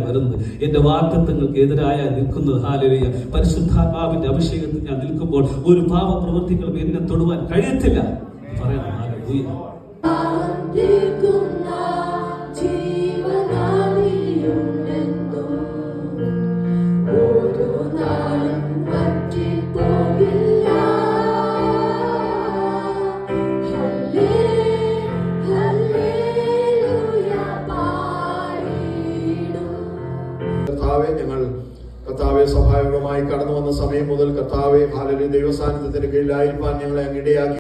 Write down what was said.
വരുന്നത്. എന്റെ വാഗ്ദത്തങ്ങൾക്ക് എതിരായ നിൽക്കുന്നത്. ഹല്ലേലൂയ. പരിശുദ്ധാത്മാവിന്റെ അഭിഷേകത്തിൽ ഞാൻ നിൽക്കുമ്പോൾ ഒരു പാപ പ്രവൃത്തികളും എന്നെ തൊടുവാൻ കഴിയത്തില്ല പറയണം. ഹല്ലേലൂയ. ഞങ്ങൾ കർത്താവെ സഹായകമായി കടന്നു വന്ന സമയം മുതൽ കർത്താവെ ഹല്ലേലൂയ ദൈവസാന്നിധ്യത്തിന് കീഴിലായിരിക്കാൻ ഞങ്ങളെ അങ്ങിടയാക്കി.